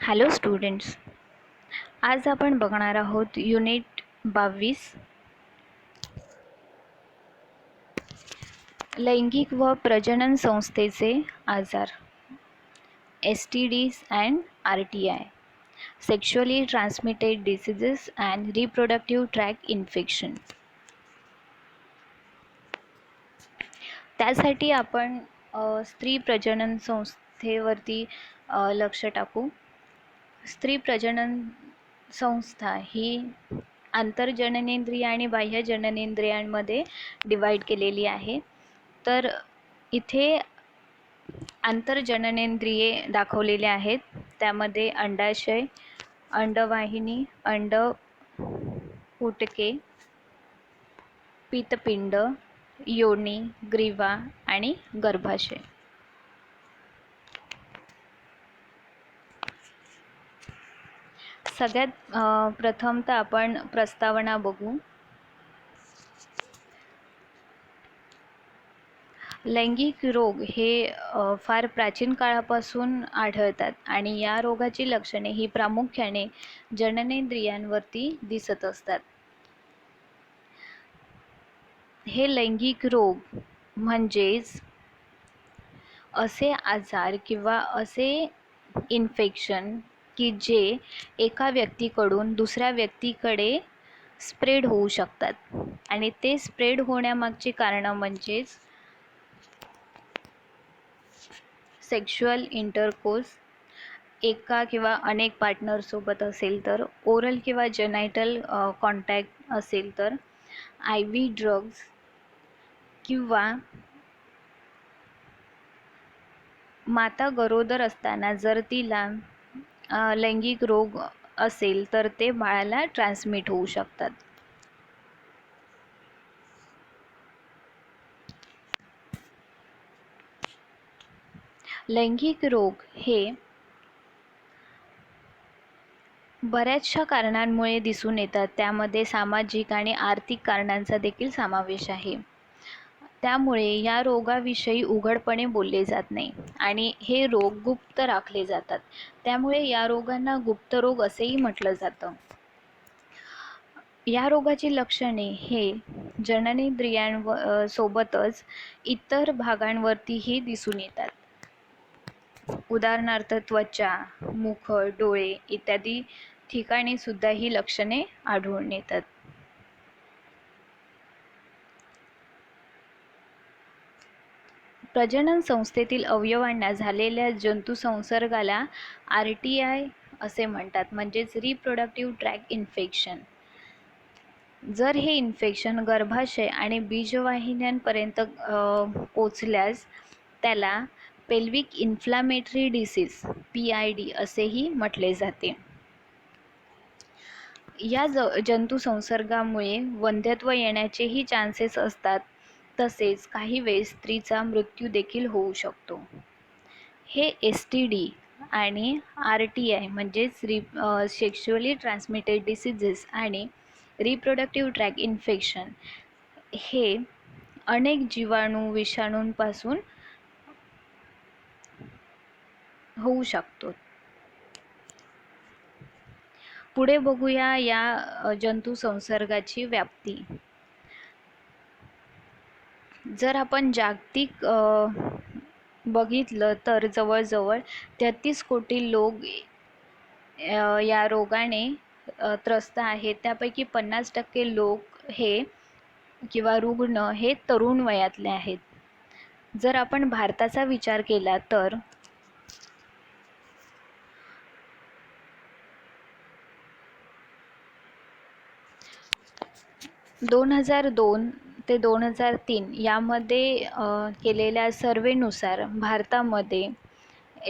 Hello students, आज आपण बघणार आहोत युनिट 22 लैंगिक व प्रजनन संस्थेचे आजार STDs and RTI sexually transmitted diseases and reproductive track infection. त्यासाठी आपण स्त्री प्रजनन संस्थेवरती लक्ष टाकू. स्त्री प्रजनन संस्था ही आंतरजननेंद्रिय आणि बाह्य जननेंद्रियांमध्ये डिवाईड केलेली आहे. तर इथे आंतरजननेंद्रिये दाखवलेले आहेत. त्यामध्ये अंडाशय, अंडवाहिनी, अंडपुटके, पित्तपिंड, योनी, ग्रीवा आणि गर्भाशय. सगळ्यात प्रथम तर आपण प्रस्तावना बघू. लैंगिक रोग हे फार प्राचीन काळापासून आढळतात आणि या रोगाची लक्षणे ही प्रामुख्याने जननेंद्रियांवरती दिसत असतात. हे लैंगिक रोग म्हणजेच असे आजार किंवा असे इन्फेक्शन की जे एका व्यक्तीकडून दुसऱ्या व्यक्तीकडे स्प्रेड होऊ शकतात आणि ते स्प्रेड होण्यामागची कारणं म्हणजेच सेक्शुअल इंटरकोर्स एका किंवा अनेक पार्टनरसोबत असेल तर, ओरल किंवा जेनायटल कॉन्टॅक्ट असेल तर, IV ड्रग्ज किंवा माता गरोदर असताना जर तिला लैंगिक रोग असेल तर ते बाळाला ट्रान्समिट होऊ शकतात. लैंगिक रोग हे बऱ्याचशा कारणांमुळे दिसून येतात. त्यामध्ये सामाजिक आणि आर्थिक कारणांचा देखील समावेश आहे. त्यामुळे या रोगाविषयी उघडपणे बोलले जात नाही आणि हे रोग गुप्त राखले जातात. त्यामुळे या रोगांना गुप्तरोग असेही म्हटलं जातं. या रोगाची लक्षणे हे जननेंद्रियांसोबतच इतर भागांवरतीही दिसून येतात. उदाहरणार्थ त्वचा, मुख, डोळे इत्यादी ठिकाणी सुद्धा ही लक्षणे आढळून येतात. प्रजनन संस्थेतील अवयवांना झालेल्या जंतुसंसर्गाला RTI असे म्हणतात, म्हणजेच रिप्रोडक्टिव्ह ट्रॅक इन्फेक्शन. जर हे इन्फेक्शन गर्भाशय आणि बीजवाहिन्यांपर्यंत पोचल्यास त्याला पेल्विक इन्फ्लामेटरी डिसीज PID असेही म्हटले जाते. या जंतुसंसर्गामुळे वंध्यत्व येण्याचेही चान्सेस असतात. तसेच काही वेळेस स्त्रीचा मृत्यू देखील होऊ शकतो. हे STD आणि RTI म्हणजेच सेक्शुअली ट्रान्समिटेड डिसीजेस आणि रिप्रोडक्टिव्ह ट्रॅक इन्फेक्शन हे अनेक जीवाणू विषाणूंपासून होऊ शकतो. पुढे बघूया या जंतुसंसर्गाची व्याप्ती. जर आपण जागतिक बघितलं तर जवळजवळ 33 कोटी लोक या रोगाने त्रस्त आहेत. त्यापैकी 50% लोक हे किंवा रुग्ण हे तरुण वयातले आहेत. जर आपण भारताचा विचार केला तर 2002 ते 2003 यामध्ये केलेल्या सर्वेनुसार भारतामध्ये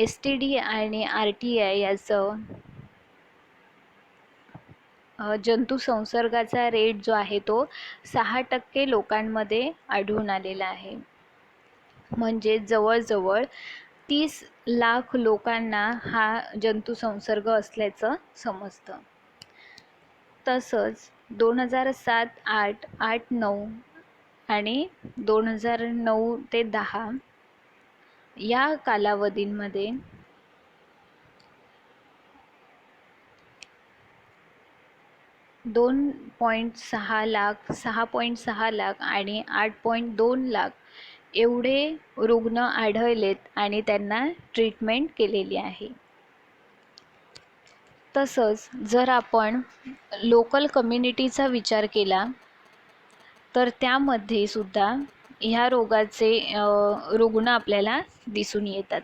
STD आणि RTI याचं जंतुसंसर्गाचा रेट जो आहे तो 6% लोकांमध्ये आढळून आलेला आहे. म्हणजे जवळजवळ 30 लाख लोकांना हा जंतुसंसर्ग असल्याचं समजतं. तसंच 2007, 8, 9 आणि 2009 ते 10 या कालावधींमध्ये 2.6 लाख, 6.6 लाख आणि 8.2 लाख एवढे रुग्ण आढळलेत आणि त्यांना ट्रीटमेंट केलेली आहे. तसंच जर आपण लोकल कम्युनिटीचा विचार केला तर त्यामध्ये सुद्धा ह्या रोगाचे रुग्ण आपल्याला दिसून येतात.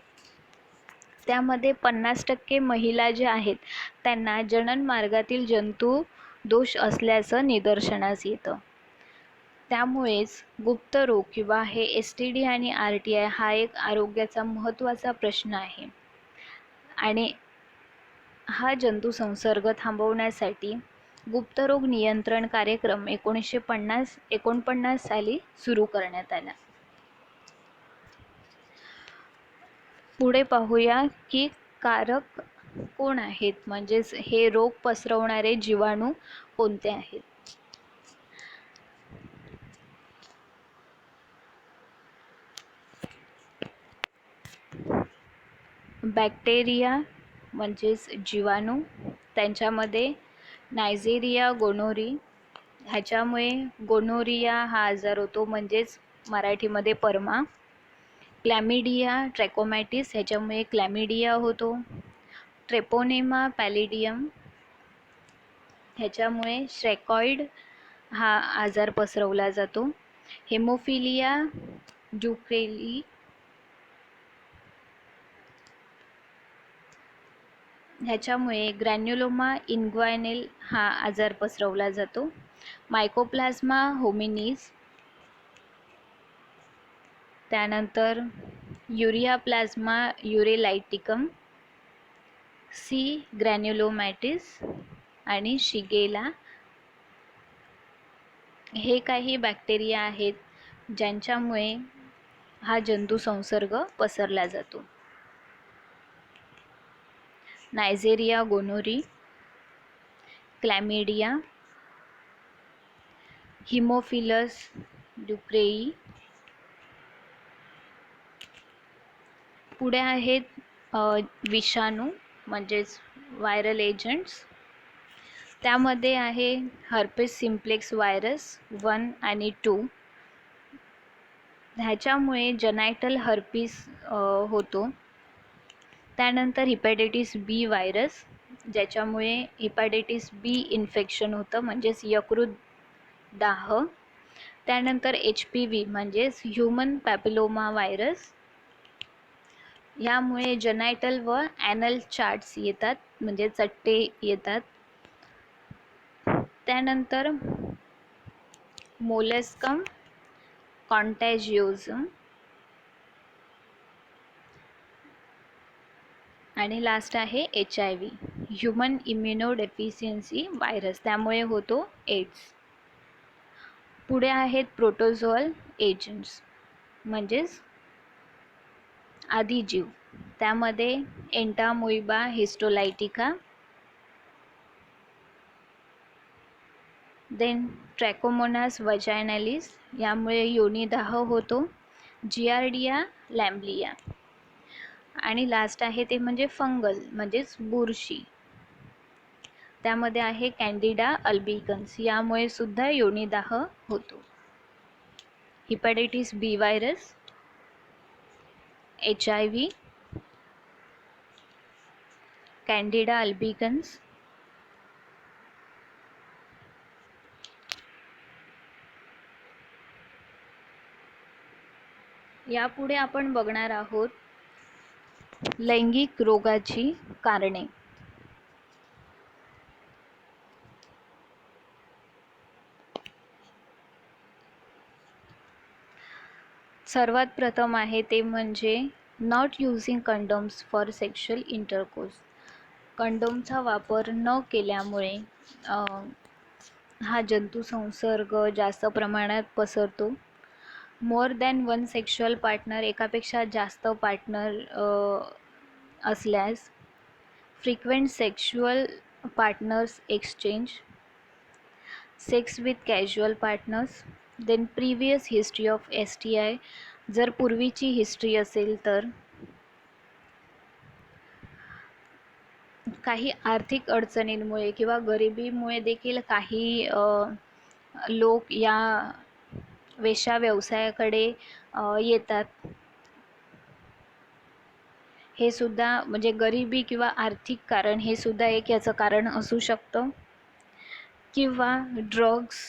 त्यामध्ये 50% महिला ज्या आहेत त्यांना जनन मार्गातील जंतू दोष असल्याचं निदर्शनास येतं. त्यामुळेच गुप्तरोग किंवा हे STD आणि RTI हा एक आरोग्याचा महत्त्वाचा प्रश्न आहे आणि हा जंतू संसर्ग थांबवण्यासाठी गुप्तरोग नियंत्रण कार्यक्रम 1949 साली सुरू करण्यात आला. पुढे पाहूया की कारक कोण आहेत, म्हणजेच हे रोग पसरवणारे जीवाणू कोणते आहेत. बॅक्टेरिया म्हणजेच जीवाणू, त्यांच्यामध्ये नायझेरिया गोनोरी, ह्याच्यामुळे गोनोरिया हा आजार होतो, म्हणजेच मराठीमध्ये परमा. क्लॅमिडिया ट्रॅकोमॅटिस, ह्याच्यामुळे क्लॅमिडिया होतो. ट्रेपोनेमा पॅलिडियम, ह्याच्यामुळे श्रॅकॉइड हा आजार पसरवला जातो. हेमोफिलिया ड्युक्रेली, ह्याच्यामुळे ग्रॅन्युलोमा इन्ग्वायनेल हा आजार पसरवला जातो. मायकोप्लाझ्मा होमिनीज, त्यानंतर युरिया प्लाझ्मा युरेलायटिकम, सी ग्रॅन्युलोमॅटिस आणि शिगेला हे काही बॅक्टेरिया आहेत ज्यांच्यामुळे हा जंतू संसर्ग पसरला जातो. नायझेरिया गोनोरी, क्लॅमिडिया, हिमोफिलस ड्युक्रेई. पुढे आहेत विषाणू म्हणजेच व्हायरल एजंट्स. त्यामध्ये आहे हर्पेस सिम्प्लेक्स व्हायरस 1 आणि 2, ह्याच्यामुळे जनायटल हर्पीस होतो. त्यानंतर हिपॅटायटिस बी व्हायरस, ज्याच्यामुळे हिपॅटायटिस बी इन्फेक्शन होतं, म्हणजेच यकृत दाह. त्यानंतर HPV म्हणजेच ह्युमन पॅपिलोमा व्हायरस, यामुळे जनायटल व ॲनल चार्ट्स येतात, म्हणजे चट्टे येतात. त्यानंतर मोलस्कम कॉन्टॅजिओजम आणि लास्ट आहे HIV ह्युमन इम्युनोडेफिशियन्सी व्हायरस, त्यामुळे होतो एड्स. पुढे आहेत प्रोटोझोअल एजंट्स म्हणजेच आदिजीव. त्यामध्ये एंटामोइबा हिस्टोलायटिका, देन ट्रॅकोमोनास वजायनॅलिस, यामुळे योनिदाह होतो. जियार्डिया लॅम्ब्लिया आणि लास्ट आहे ते म्हणजे फंगल म्हणजेच बुरशी. त्यामध्ये आहे कॅन्डिडा अल्बिकन्स, यामुळे सुद्धा योनिदाह होतो. हिपॅटायटिस बी व्हायरस, HIV, कॅन्डिडा अल्बिकन्स, यापुढे आपण बघणार आहोत लैंगिक रोगाची कारणे. सर्वात प्रथम आहे ते म्हणजे not using condoms for sexual intercourse. कंडोमचा वापर न केल्यामुळे हा जंतू संसर्ग जास्त प्रमाणात पसरतो. More than one sexual partner, एकापेक्षा जास्त पार्टनर असल्यास, frequent sexual partners exchange, sex with casual partners, then previous history of STI, जर पूर्वीची हिस्ट्री असेल तर, काही आर्थिक अडचणींमुळे किंवा गरिबीमुळे देखील काही लोक या वेश्या व्यवसायाकडे येतात. हे सुद्धा म्हणजे गरिबी किंवा आर्थिक कारण हे सुद्धा एक याचं कारण असू शकतं. किंवा ड्रग्स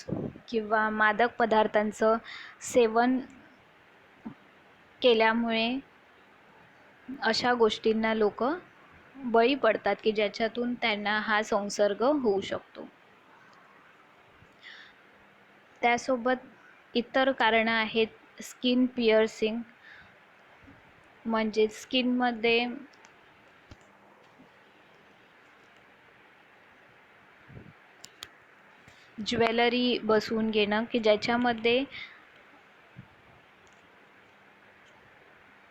किंवा मादक पदार्थांचं सेवन केल्यामुळे अशा गोष्टींना लोक बळी पडतात की ज्याच्यातून त्यांना हा संसर्ग होऊ शकतो. त्यासोबत इतर कारणं आहेत. स्किन पिअर्सिंग म्हणजे स्किनमध्ये ज्वेलरी बसवून घेणं की ज्याच्यामध्ये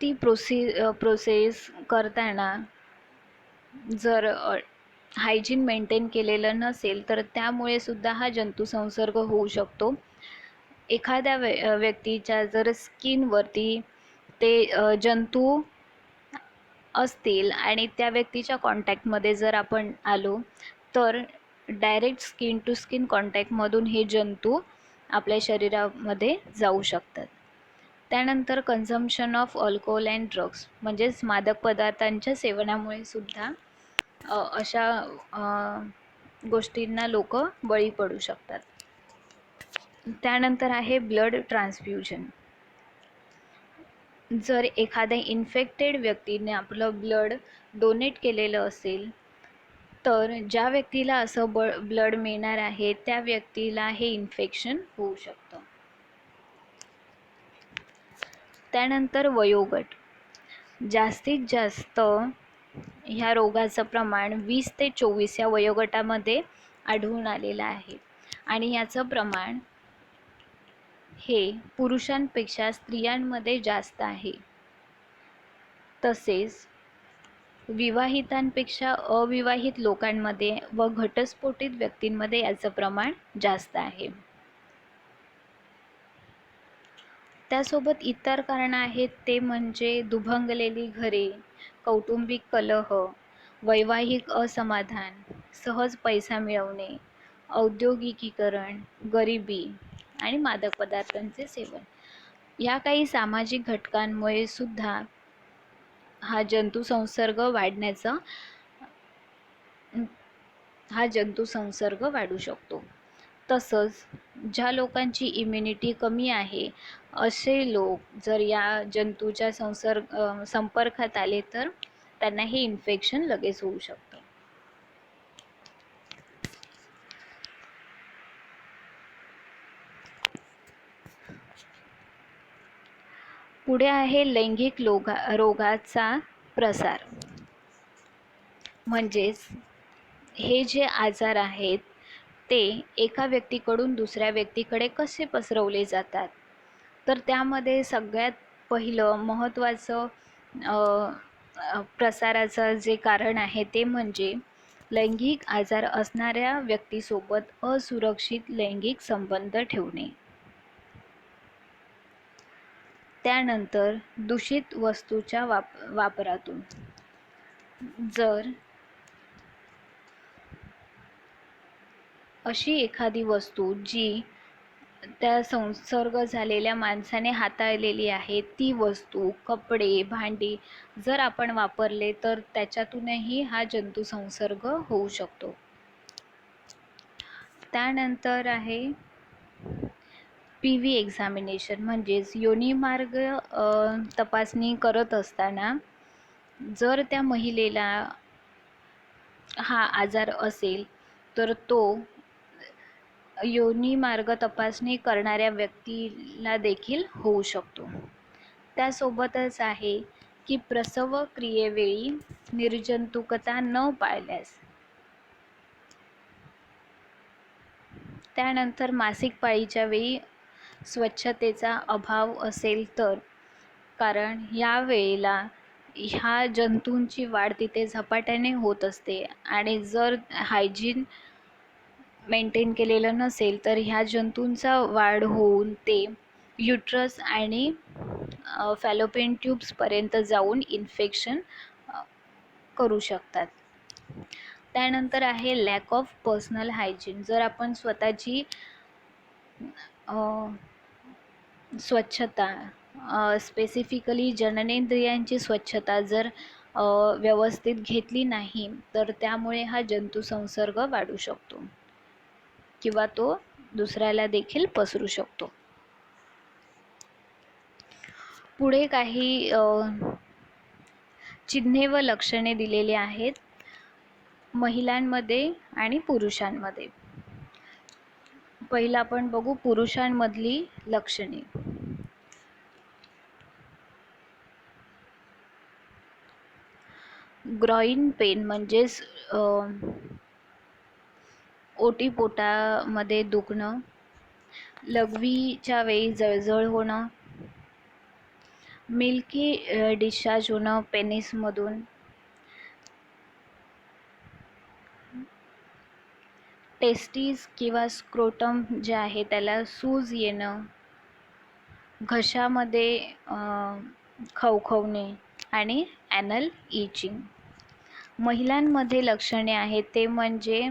ती प्रोसेस करताना जर हायजीन मेंटेन केलेलं नसेल तर त्यामुळे सुद्धा हा जंतुसंसर्ग होऊ शकतो. एखाद्या व्यक्तीच्या जर स्किनवरती ते जंतू असतील आणि त्या व्यक्तीच्या कॉन्टॅक्टमध्ये जर आपण आलो तर डायरेक्ट स्किन टू स्किन कॉन्टॅक्टमधून हे जंतू आपल्या शरीरामध्ये जाऊ शकतात. त्यानंतर consumption of alcohol and drugs म्हणजेच मादक पदार्थांच्या सेवनामुळे सुद्धा अशा गोष्टींना लोक बळी पडू शकतात. त्यानंतर आहे ब्लड ट्रान्सफ्युजन. जर एखाद्या इन्फेक्टेड व्यक्तीने आपलं ब्लड डोनेट केलेलं असेल तर ज्या व्यक्तीला असं ब्लड मिळणार आहे त्या व्यक्तीला हे इन्फेक्शन होऊ शकतं. त्यानंतर वयोगट. जास्तीत जास्त ह्या रोगाचं प्रमाण 20 ते 24 या वयोगटामध्ये आढळून आलेलं आहे आणि याचं प्रमाण हे पुरुषांपेक्षा स्त्रियांमध्ये जास्त आहे. तसेच विवाहितांपेक्षा अविवाहित लोकांमध्ये व घटस्फोटित व्यक्तींमध्ये याचं प्रमाण जास्त आहे. त्यासोबत इतर कारणं आहेत ते म्हणजे दुभंगलेली घरे, कौटुंबिक कलह, वैवाहिक असमाधान, सहज पैसा मिळवणे, औद्योगिकीकरण, गरिबी आणि मादक पदार्थांचे सेवन. या काही सामाजिक घटकांमुळे सुद्धा हा जंतुसंसर्ग वाढू शकतो. तसंच ज्या लोकांची इम्युनिटी कमी आहे असे लोक जर या जंतूच्या संपर्कात आले तर त्यांना हे इन्फेक्शन लगेच होऊ शकतं. पुढे आहे लैंगिक रोगाचा प्रसार. म्हणजेच हे जे आजार आहेत ते एका व्यक्तीकडून दुसऱ्या व्यक्तीकडे कसे पसरवले जातात तर त्यामध्ये सगळ्यात पहिलं महत्त्वाचं प्रसाराचं जे कारण आहे ते म्हणजे लैंगिक आजार असणाऱ्या व्यक्तीसोबत असुरक्षित लैंगिक संबंध ठेवणे. त्यानंतर दूषित वस्तूच्या वापरातून. जर अशी एखादी वस्तू जी त्या संसर्ग झालेल्या माणसाने हाताळलेली आहे ती वस्तू, कपडे, भांडी जर आपण वापरले तर त्याच्यातूनही हा जंतुसंसर्ग होऊ शकतो. त्यानंतर आहे PV एक्झामिनेशन म्हणजेच योनिमार्ग तपासणी करत असताना जर त्या महिलेला हा आजार असेल तर तो योनिमार्ग तपासणी करणाऱ्या व्यक्तीला देखील होऊ शकतो. त्यासोबतच आहे की प्रसव क्रियेवेळी निर्जंतुकता न पाळल्यास. त्यानंतर मासिक पाळीच्या वेळी स्वच्छतेचा अभाव असेल तर, कारण या वेळेला ह्या जंतूंची वाढ तिथे झपाट्याने होत असते आणि जर हायजीन मेंटेन केलेलं नसेल तर ह्या जंतूंचा वाढ होऊन ते युट्रस आणि फॅलोपियन ट्यूब्सपर्यंत जाऊन इन्फेक्शन करू शकतात. त्यानंतर आहे लॅक ऑफ पर्सनल हायजीन. जर आपण स्वतःची स्वच्छता, स्पेसिफिकली जननेंद्रियांची स्वच्छता जर व्यवस्थित घेतली नाही तर त्यामुळे हा जंतुसंसर्ग वाढू शकतो किंवा तो दुसऱ्याला देखील पसरू शकतो. पुढे काही चिन्हे व लक्षणे दिलेली आहेत महिलांमध्ये आणि पुरुषांमध्ये. पहिलं आपण बघू पुरुषांमधली लक्षणे. ग्रॉइन पेन म्हणजेच ओटीपोटामध्ये दुखणं, लघवीच्या वेळी जळजळ होणं, मिल्की डिस्चार्ज होणं पेनिसमधून, टेस्टीज किंवा स्क्रोटम जे आहे त्याला सूज येणं, घशामध्ये खवखवणे आणि ॲनल इचिंग. महिलांमध्ये लक्षणे आहेत ते म्हणजे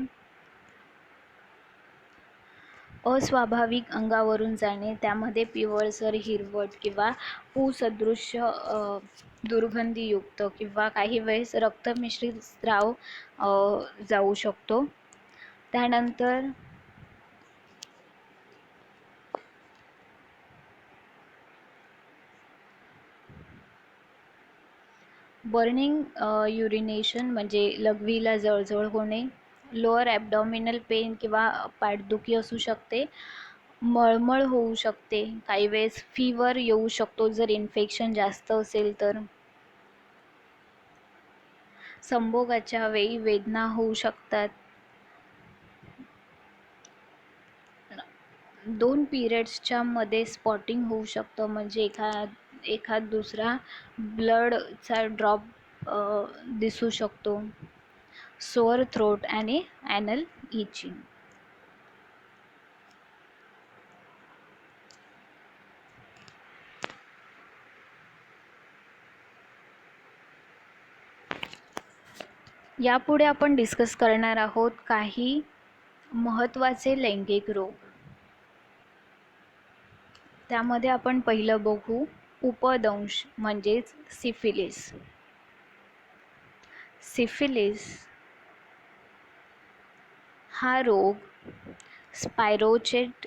अस्वाभाविक अंगावरून जाणे, त्यामध्ये पिवळसर, हिरवट किंवा पू सदृश्य दुर्गंधीयुक्त किंवा काही वेळेस रक्तमिश्रित स्राव जाऊ शकतो. त्यानंतर बर्निंग युरिनेशन म्हणजे लघवीला जळजळ होणे, लोअर ॲबडॉमिनल पेन किंवा पाठदुखी असू शकते, मळमळ होऊ शकते, काही वेळेस फीवर येऊ शकतो जर इन्फेक्शन जास्त असेल तर, संभोगाच्या वेळी वेदना होऊ शकतात, 2 पिरियड्सच्या मध्ये स्पॉटिंग होऊ शकतं म्हणजे एखाद दुसरा ब्लडचा ड्रॉप दिसू शकतो, सोअर थ्रोट आणि ॲनल इचिंग. यापुढे आपण डिस्कस करणार आहोत काही महत्त्वाचे लैंगिक रोग. त्यामध्ये आपण पहिलं बघू उपदंश म्हणजेच सिफिलिस. सिफिलिस हा रोग स्पायरोचेट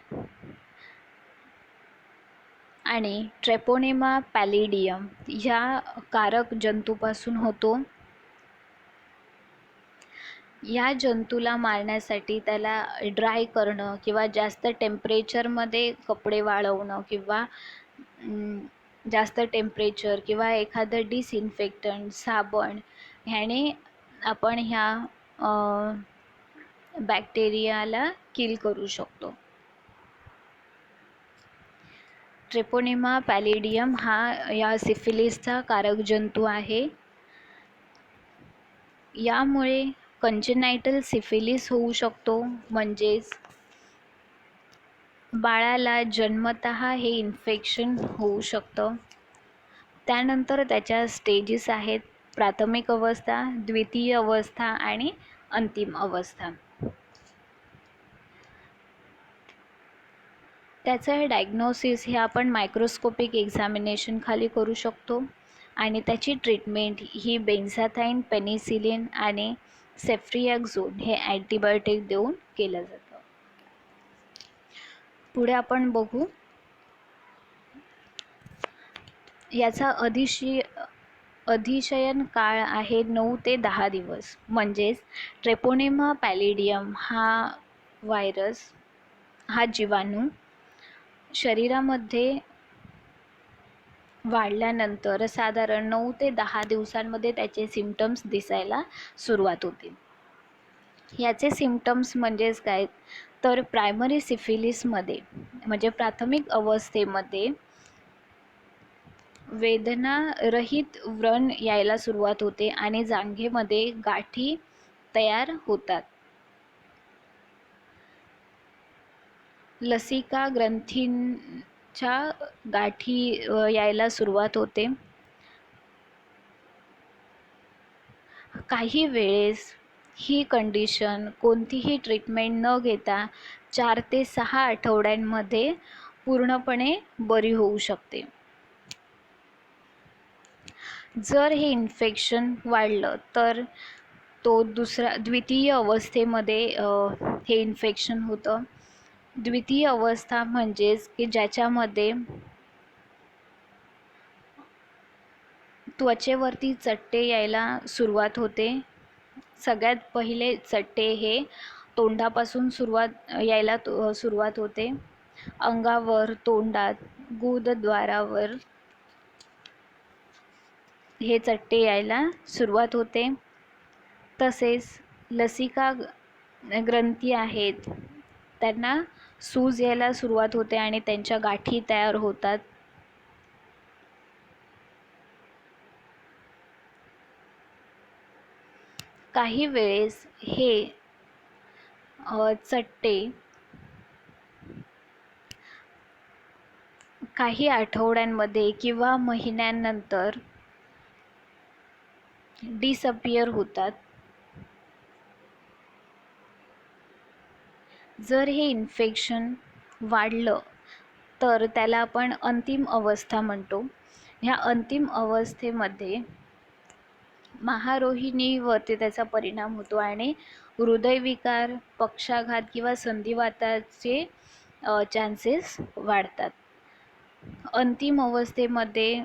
आणि ट्रेपोनेमा पॅलिडियम ह्या कारक जंतूपासून होतो. या जंतूला मारण्यासाठी त्याला ड्राय करणं किंवा जास्त टेम्परेचरमध्ये कपडे वाळवणं किंवा जास्त टेम्परेचर किंवा एखादं डिसइन्फेक्टंट साबण ह्याने आपण ह्या बॅक्टेरियाला किल करू शकतो. ट्रेपोनेमा पॅलिडियम हा या सिफिलिसचा कारक जंतू आहे. यामुळे कंजेनायटल सिफिलिस होऊ शकतो म्हणजेच बाळाला जन्मतः हे इन्फेक्शन होऊ शकतं. त्यानंतर त्याच्या स्टेजेस आहेत प्राथमिक अवस्था, द्वितीय अवस्था आणि अंतिम अवस्था. त्याचं डायग्नोसिस हे आपण मायक्रोस्कोपिक एक्झामिनेशन खाली करू शकतो आणि त्याची ट्रीटमेंट ही बेन्झाथाइन, पेनिसिलिन आणि सेफ्ट्रियाक्झोन हे अँटीबायोटिक देऊन केलं जातं. पुढे आपण बघू याचा अधिशयन काळ आहे 9 ते 10 दिवस. म्हणजेच ट्रेपोनेमा पॅलिडियम हा व्हायरस, हा जीवाणू शरीरामध्ये वाढल्यानंतर साधारण 9 ते 10 दिवसांमध्ये त्याचे सिम्पटम्स दिसायला सुरुवात होते. याचे सिम्पटम्स म्हणजेच काय तर प्रायमरी सिफिलिसमध्ये म्हणजे प्राथमिक अवस्थेमध्ये वेदनारहित व्रण यायला सुरुवात होते आणि जांघेमध्ये गाठी तयार होतात. लसिका ग्रंथींच्या गाठी यायला सुरुवात होते. काही वेळेस ही कंडिशन कोणतीही ट्रीटमेंट न घेता 4 ते 6 आठवड्यांमध्ये पूर्णपणे बरी होऊ शकते. जर हे इन्फेक्शन वाढलं तर तो द्वितीय अवस्थेमध्ये हे इन्फेक्शन होतं. द्वितीय अवस्था म्हणजेच की ज्याच्यामध्ये त्वचेवरती चट्टे यायला सुरुवात होते. सगळ्यात पहिले चट्टे हे तोंडापासून सुरुवात होते. अंगावर, तोंडात, गुदद्वारावर हे चट्टे यायला सुरुवात होते. तसेच लसिका ग्रंथी आहेत त्यांना सूज यायला सुरुवात होते आणि त्यांच्या गाठी तयार होतात. काही वेळेस हे चट्टे काही आठवड्यांमध्ये किंवा महिन्यांनंतर डिसअपियर होतात. जर हे इन्फेक्शन वाढलं तर त्याला आपण अंतिम अवस्था म्हणतो. ह्या अंतिम अवस्थेमध्ये महारोहिणीवरती त्याचा परिणाम होतो आणि हृदयविकार, पक्षाघात किंवा संधिवाताचे चान्सेस वाढतात. अंतिम अवस्थेमध्ये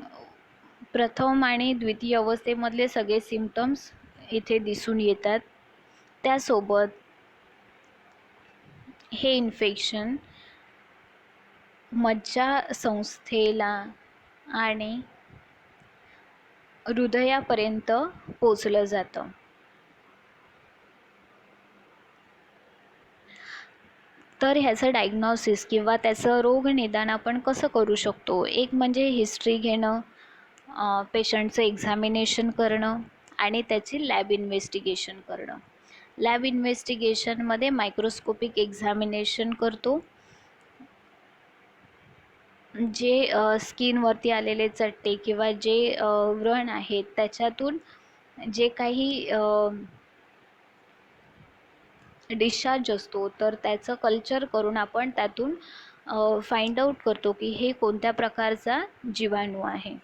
प्रथम आणि द्वितीय अवस्थेमधले सगळे सिम्पटम्स इथे दिसून येतात. त्यासोबत हे इन्फेक्शन मज्जासंस्थेला आणि हृदयापर्यंत पोचलं जातं. तर ह्याचं डायग्नॉसिस किंवा त्याचं रोगनिदान आपण कसं करू शकतो? एक म्हणजे हिस्ट्री घेणं, पेशंटचं एक्झामिनेशन करणं आणि त्याची लॅब इन्व्हेस्टिगेशन करणं. लॅब इन्व्हेस्टिगेशनमध्ये मायक्रोस्कोपिक एक्झामिनेशन करतो. जे स्किनवरती आलेले चट्टे किंवा जे व्रण आहेत त्याच्यातून जे काही डिस्चार्ज असतो तर त्याचं कल्चर करून आपण त्यातून फाइंड आउट करतो की हे कोणत्या प्रकारचा जीवाणू आहे.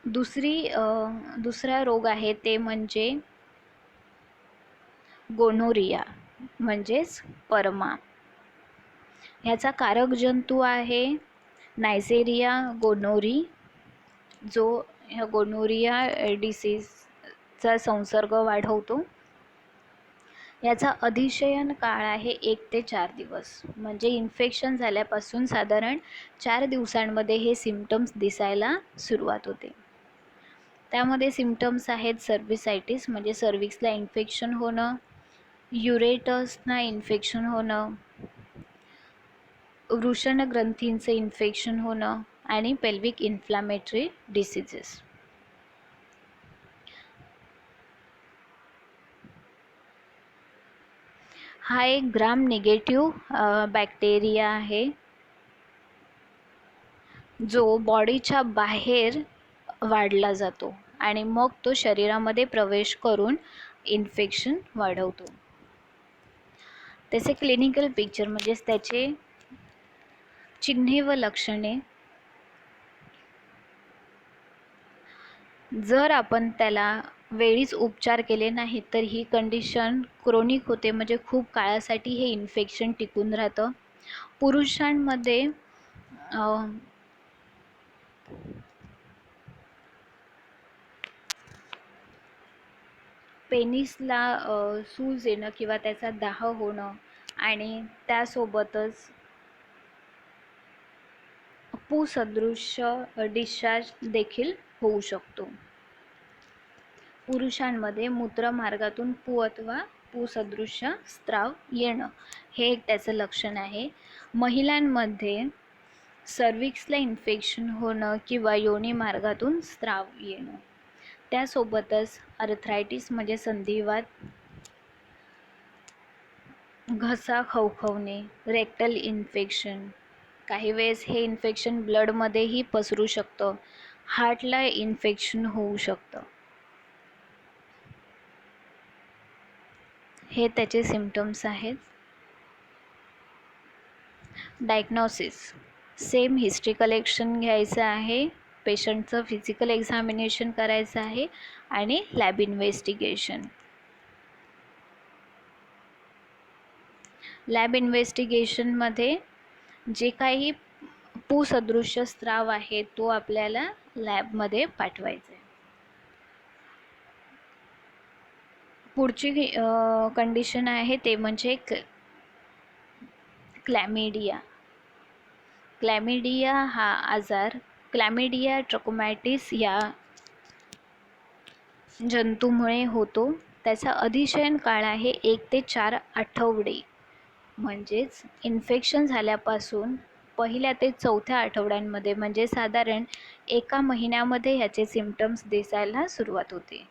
दुसरा रोग आहे ते म्हणजे गोनोरिया म्हणजेच परमा. ह्याचा कारक जंतू आहे नायजेरिया गोनोरी, जो ह्या गोनोरिया डिसीजचा संसर्ग वाढवतो. याचा अधिशयन काळ आहे 1 ते 4 दिवस. म्हणजे इन्फेक्शन झाल्यापासून साधारण 4 दिवसांमध्ये हे सिम्पटम्स दिसायला सुरुवात होते. त्यामध्ये सिम्पटम्स आहेत सर्व्हिसायटिस म्हणजे सर्व्हिक्सला इन्फेक्शन होणं, युरेटसना इन्फेक्शन होणं, वृषणग्रंथींचं इन्फेक्शन होणं आणि पेल्विक इन्फ्लॅमेटरी डिसीजेस. हा एक ग्राम निगेटिव्ह बॅक्टेरिया आहे जो बॉडीच्या बाहेर वाढला जातो आणि मग तो शरीरामध्ये प्रवेश करून इन्फेक्शन वाढवतो. त्याचे क्लिनिकल पिक्चर म्हणजेच त्याचे चिन्हे व लक्षणे. जर आपण त्याला वेळीच उपचार केले नाही तर ही कंडिशन क्रोनिक होते, म्हणजे खूप काळासाठी हे इन्फेक्शन टिकून राहतं. पुरुषांमध्ये पेनिसला सूज येणं किंवा त्याचा दाह होणं आणि त्यासोबतच पू सदृश्य डिस्चार्ज देखील होऊ शकतो. पुरुषांमध्ये मूत्रमार्गातून पू अथवा पू सदृश्य स्त्राव येणं हे एक त्याचं लक्षण आहे. महिलांमध्ये सर्व्हिक्सला इन्फेक्शन होणं किंवा योनी मार्गातून स्त्राव येणं. त्यासोबतच अर्थरायटिस म्हणजे संधिवात, घसा खवखवणे, रेक्टल इन्फेक्शन. काही वेळेस हे इन्फेक्शन ब्लडमध्येही पसरू शकतं. हार्टला इन्फेक्शन होऊ शकतं. हे त्याचे सिम्पटम्स आहेत. डायग्नॉसिस, सेम हिस्ट्री कलेक्शन घ्यायचं आहे, पेशंटचं फिजिकल एक्झामिनेशन करायचं आहे आणि लॅब इन्व्हेस्टिगेशन. लॅब इन्व्हेस्टिगेशनमध्ये जे काही पुसदृश्य स्त्राव आहे तो आपल्याला लॅबमध्ये पाठवायचा आहे. पुढची कंडिशन आहे ते म्हणजे क्लॅमिडिया. क्लॅमिडिया हा आजार क्लॅमिडिया ट्रकोमॅटिस या जंतूमुळे होतो. त्याचा अधिशयन काळ आहे 1 ते 4 आठवडे. म्हणजेच इन्फेक्शन झाल्यापासून पहिल्या ते चौथ्या आठवड्यांमध्ये म्हणजे साधारण 1 महिन्यामध्ये ह्याचे सिम्पटम्स दिसायला सुरुवात होते.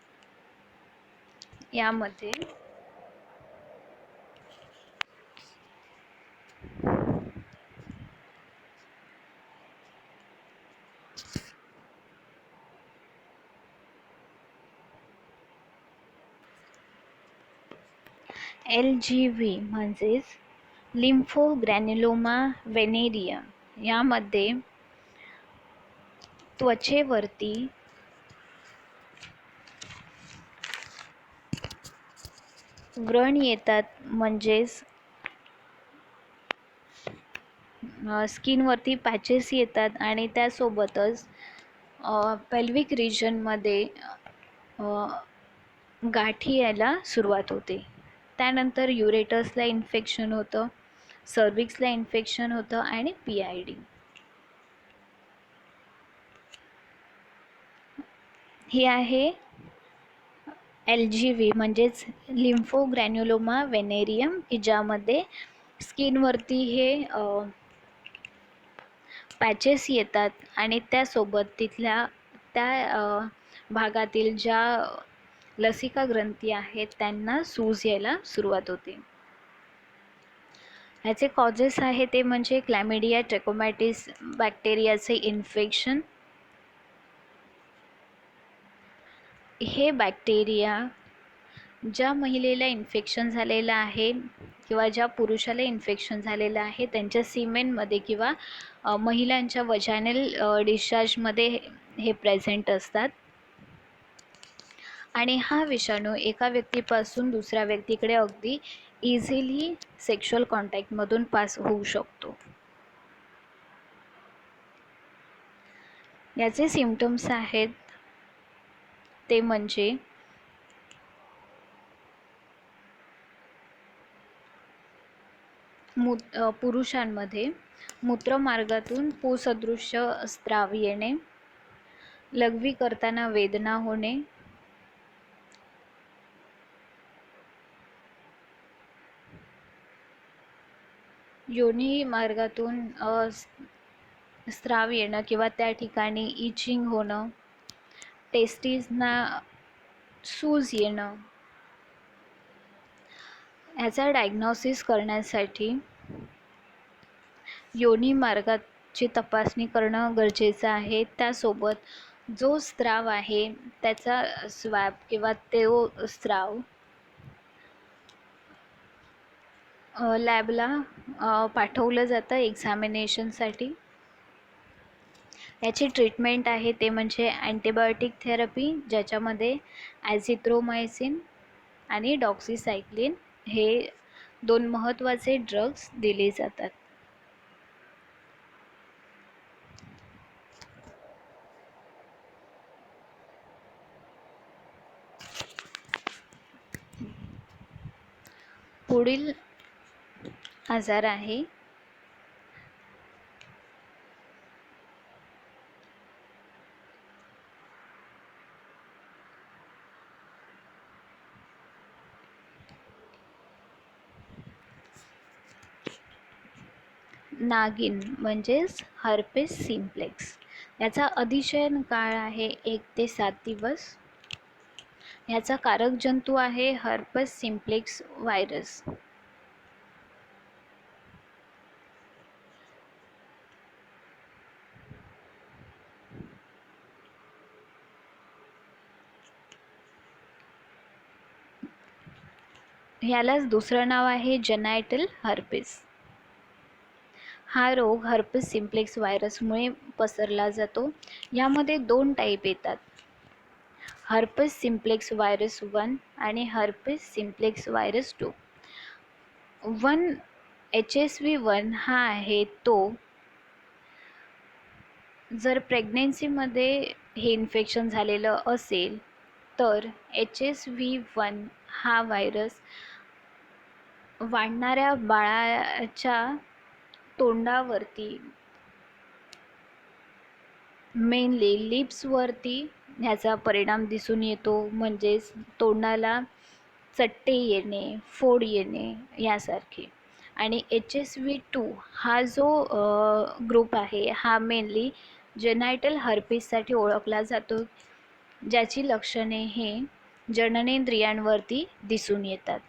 यामध्ये LGV म्हणजेच लिम्फोग्रॅन्युलोमा वेनेरियम. यामध्ये त्वचेवरती व्रण येतात, म्हणजेच स्किनवरती पॅचेस येतात आणि त्यासोबतच पेल्विक रिजनमध्ये गाठी यायला सुरुवात होते. त्यानंतर युरेटसला इन्फेक्शन होतं, सर्विक्सला इन्फेक्शन होतं आणि PID. ही आहे LGV म्हणजेच लिम्फोग्रॅन्युलोमा वेनेरियम, की ज्यामध्ये स्किनवरती हे पॅचेस येतात आणि त्यासोबत तिथल्या त्या भागातील ज्या लसिका ग्रंथी आहेत त्यांना सूज यायला सुरुवात होते. ह्याचे कॉजेस आहे ते म्हणजे क्लॅमिडिया ट्रॅकोमॅटिस बॅक्टेरियाचे इन्फेक्शन. हे बॅक्टेरिया ज्या महिलेला इन्फेक्शन झालेलं आहे किंवा ज्या पुरुषाला इन्फेक्शन झालेलं आहे त्यांच्या सिमेनमध्ये किंवा महिलांच्या वजायनल डिस्चार्जमध्ये हे प्रेझेंट असतात आणि हा विषाणू एका व्यक्तीपासून दुसऱ्या व्यक्तीकडे अगदी इझिली सेक्शुअल कॉन्टॅक्टमधून पास होऊ शकतो. याचे सिम्पटम्स आहेत ते म्हणजे पुरुषांमध्ये मूत्रमार्गातून पुसदृश्य स्त्राव येणे, लघवी करताना वेदना होणे, योनी मार्गातून स्त्राव येणं किंवा त्या ठिकाणी इचिंग होणं, टेस्टीजना सूज येणं. याचा डायग्नोसिस करण्यासाठी योनी मार्गाची तपासणी करणं गरजेचं आहे. त्यासोबत जो स्त्राव आहे त्याचा स्वॅब किंवा तो स्त्राव लॅबला पाठवलं जातं एक्झामिनेशनसाठी. याची ट्रीटमेंट आहे ते म्हणजे अँटीबायोटिक थेरपी, ज्याच्यामध्ये ॲझिथ्रोमायसिन आणि डॉक्सीसायक्लिन हे 2 महत्त्वाचे ड्रग्स दिले जातात. पुढील आजार आहे नागिन म्हणजेच हर्पेस सिम्प्लेक्स. याचा अधिशयन काळ आहे 1 ते 7 दिवस. याचा कारक जंतू आहे हर्पेस सिम्प्लेक्स व्हायरस. ह्यालाच दुसरं नाव आहे जेनायटल हर्पिस. हा रोग हर्पिस सिम्प्लेक्स व्हायरसमुळे पसरला जातो. यामध्ये 2 टाईप येतात, हर्पिस सिम्प्लेक्स व्हायरस 1 आणि हर्पिस सिम्प्लेक्स व्हायरस 2. HSV1 हा आहे तो जर प्रेग्नेन्सीमध्ये हे इन्फेक्शन झालेलं असेल तर HSV1 हा व्हायरस वाढणाऱ्या बाळाच्या तोंडावरती, मेनली लिप्सवरती ह्याचा परिणाम दिसून येतो. म्हणजेच तोंडाला चट्टे येणे, फोड येणे यासारखे. आणि HSV2 हा जो ग्रुप आहे हा मेनली जेनायटल हर्पिससाठी ओळखला जातो, ज्याची लक्षणे हे जननेंद्रियांवरती दिसून येतात.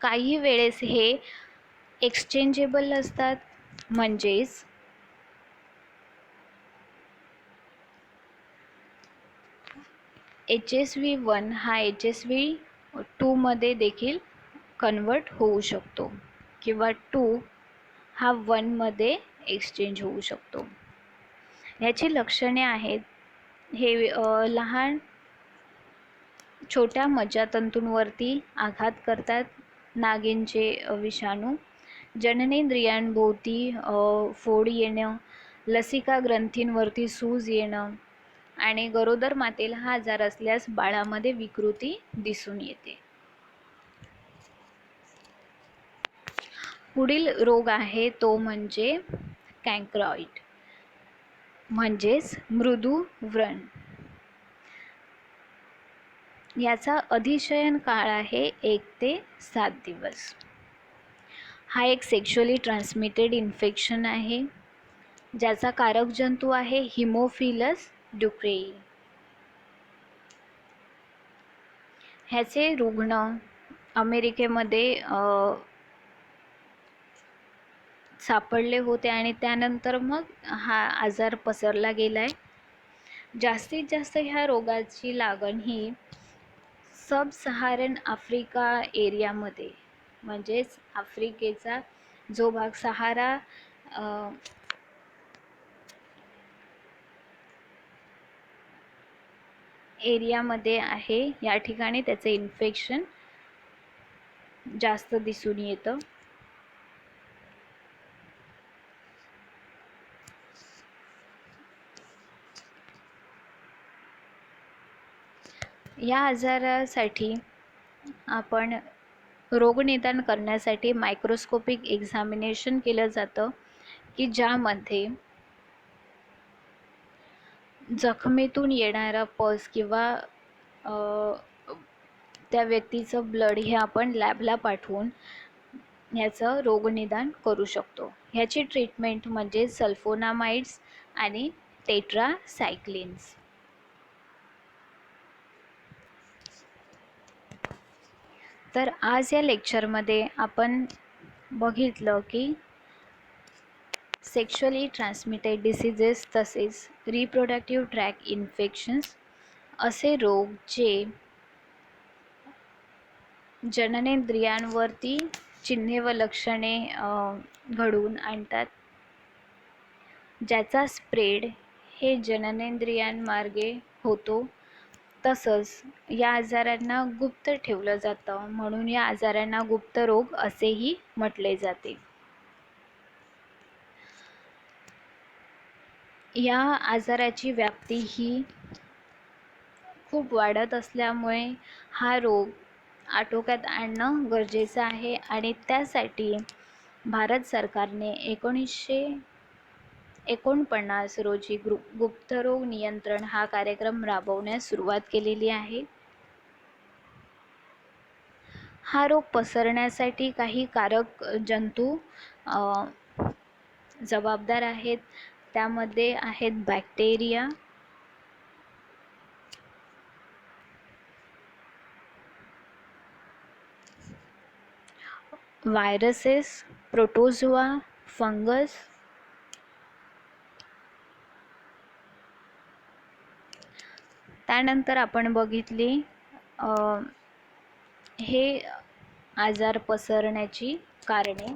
काही वेळेस हे एक्सचेंजेबल असतात, म्हणजेच HSV1 हा HSV2 मध्ये देखील कन्वर्ट होऊ शकतो किंवा 2 हा 1 मध्ये एक्सचेंज होऊ शकतो. याची लक्षणे आहेत, हे लहान छोट्या मज्जातंतूंवरती आघात करतात नागींचे विषाणू, जननेंद्रियांभोवती फोड येणं, लसिका ग्रंथींवरती सूज येणं आणि गरोदर मातेला हा आजार असल्यास बाळामध्ये विकृती दिसून येते. पुढील रोग आहे तो म्हणजे कॅन्क्रॉइड म्हणजेच मृदू व्रण. याचा अधिशयन काळ आहे 1 ते 7 दिवस. हा एक सेक्शुअली ट्रान्समिटेड इन्फेक्शन आहे, ज्याचा कारक जंतू आहे हिमोफिलस ड्युक्रेई. ह्याचे रुग्ण अमेरिकेमध्ये सापडले होते आणि त्यानंतर मग हा आजार पसरला गेलाय. जास्तीत जास्त ह्या रोगाची लागण ही सब सहारन आफ्रिका एरियामध्ये, म्हणजेच आफ्रिकेचा जो भाग सहारा एरियामध्ये आहे, या ठिकाणी त्याचे इन्फेक्शन जास्त दिसून येतं. या आजारासाठी आपण रोगनिदान करण्यासाठी मायक्रोस्कोपिक एक्झामिनेशन केलं जातं, की ज्यामध्ये जखमेतून येणारा पस किंवा त्या व्यक्तीचं ब्लड हे आपण लॅबला पाठवून ह्याचं रोगनिदान करू शकतो. ह्याची ट्रीटमेंट म्हणजे सल्फोनामाइड्स आणि टेट्रासायक्लिन्स. तर आज या लेक्चरमध्ये आपण बघितलं की सेक्शुअली ट्रान्समिटेड डिसीजेस तसेच रिप्रोडक्टिव्ह ट्रॅक इन्फेक्शन्स असे रोग जे जननेंद्रियांवरती चिन्हे व लक्षणे घडवून आणतात, ज्याचा स्प्रेड हे जननेंद्रियांमार्गे होतो. तसंच या आजारांना गुप्त ठेवलं जातं, म्हणून या आजारांना गुप्त रोग असेही म्हटले जाते. या आजाराची व्याप्ती ही खूप वाढत असल्यामुळे हा रोग आटोक्यात आणणं गरजेचं आहे आणि त्यासाठी भारत सरकारने 1949 रोजी गुप्तरोग नियंत्रण हा कार्यक्रम राबवण्यास सुरुवात केलेली आहे. हा रोग पसरण्यासाठी काही कारक जंतू जबाबदार आहेत. त्यामध्ये आहेत बॅक्टेरिया, व्हायरसेस, प्रोटोझोआ, फंगस, त्यानंतर आपण बघितली हे आजार पसरण्याची कारणे.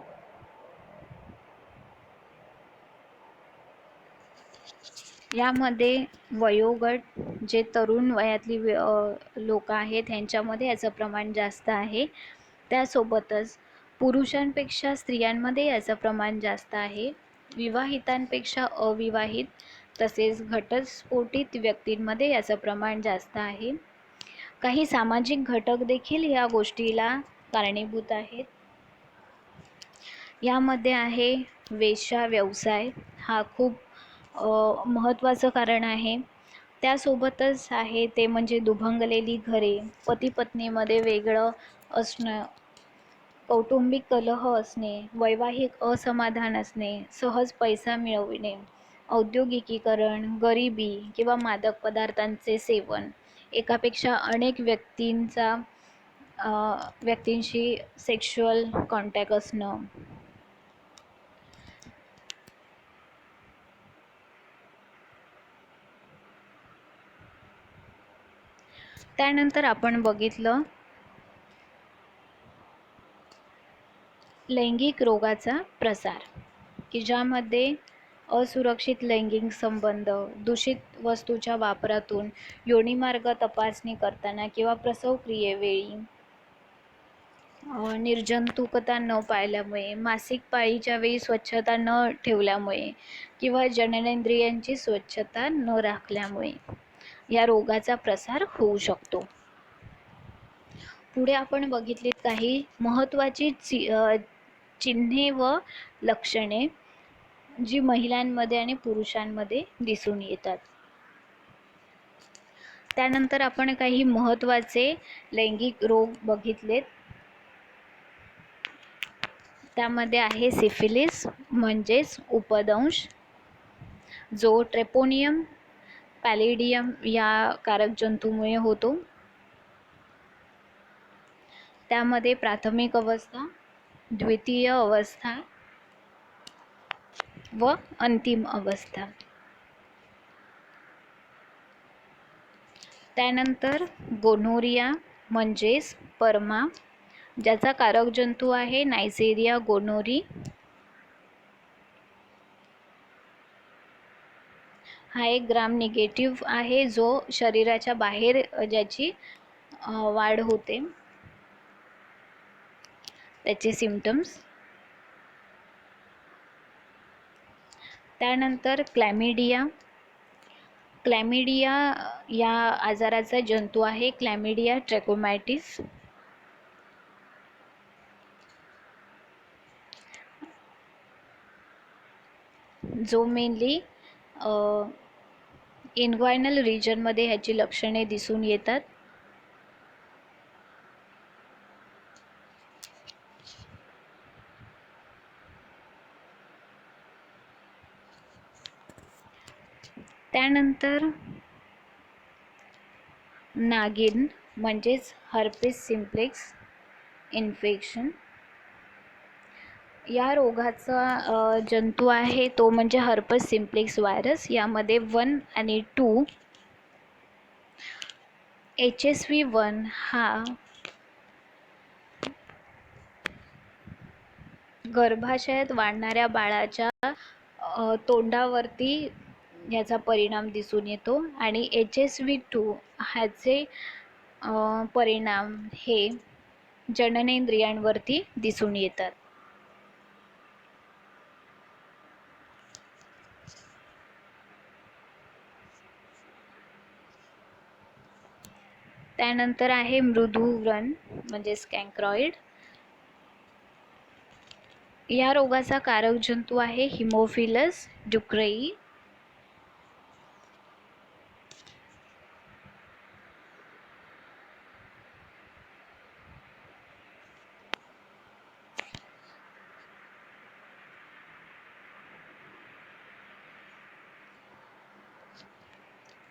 यामध्ये वयोगट, जे तरुण वयातली लोक आहेत यांच्यामध्ये याचं प्रमाण जास्त आहे. त्यासोबतच पुरुषांपेक्षा स्त्रियांमध्ये याचं प्रमाण जास्त आहे. विवाहितांपेक्षा अविवाहित तसेच घटस्फोटित व्यक्तींमध्ये याचं प्रमाण जास्त आहे. काही सामाजिक घटक देखील या गोष्टीला कारणीभूत आहेत. यामध्ये आहे वेश्या व्यवसाय, हा खूप महत्त्वाचं कारण आहे. त्यासोबतच आहे ते म्हणजे दुभंगलेली घरे, पती पत्नीमध्ये वेगळं असणं, कौटुंबिक कलह असणे, वैवाहिक असमाधान असणे, सहज पैसा मिळविणे, औद्योगिकीकरण, गरिबी किंवा मादक पदार्थांचे सेवन, एकापेक्षा अनेक व्यक्तींशी सेक्शुअल कॉन्टॅक्ट असणं. त्यानंतर आपण बघितलं लैंगिक रोगाचा प्रसार, की ज्यामध्ये असुरक्षित लैंगिक संबंध, दूषित वस्तूच्या वापरातून, योनिमार्ग तपासणी करताना किंवा प्रसव क्रियेवेळी, निर्जंतुकता न पाळल्यामुळे, मासिक पाळीच्या वेळी स्वच्छता न ठेवल्यामुळे किंवा जननेंद्रियांची स्वच्छता न राखल्यामुळे या रोगाचा प्रसार होऊ शकतो. पुढे आपण बघितलीत काही महत्त्वाची चिन्हे व लक्षणे जी महिलांमध्ये आणि पुरुषांमध्ये दिसून येतात. त्यानंतर आपण काही महत्त्वाचे लैंगिक रोग बघितलेत. त्यामध्ये आहे सिफिलिस म्हणजेच उपदंश, जो ट्रेपोनियम पॅलिडियम या कारक जंतूमुळे होतो. त्यामध्ये प्राथमिक अवस्था, द्वितीय अवस्था व अंतिम अवस्था. त्यानंतर गोनोरिया म्हणजेच परमा, ज्याचा कारक जंतू आहे नायसेरिया गोनोरी. हा एक ग्राम निगेटिव्ह आहे, जो शरीराच्या बाहेर ज्याची वाढ होते. त्याचे सिम्पटम्स. त्यानंतर क्लॅमिडिया. क्लॅमिडिया या आजाराचा जंतू आहे क्लॅमिडिया ट्रॅकोमॅटिस. जो मेनली इन्ग्वायनल रिजनमध्ये ह्याची लक्षणे दिसून येतात. त्यानंतर नागिन म्हणजेच हर्पिस सिम्प्लेक्स इन्फेक्शन. या रोगाचा जंतू आहे तो म्हणजे हर्पस सिम्प्लेक्स व्हायरस. यामध्ये 1 आणि 2 HSV1 हा गर्भाशयात वाढणाऱ्या बाळाच्या तोंडावरती याचा परिणाम दिसून येतो आणि HSV2 ह्याचे परिणाम हे जननेंद्रियांवरती दिसून येतात. त्यानंतर आहे मृदू व्रण म्हणजे स्कँक्रॉइड. या रोगाचा कारक जंतू आहे हिमोफिलस ड्युक्रेई.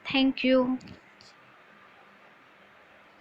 Thank you.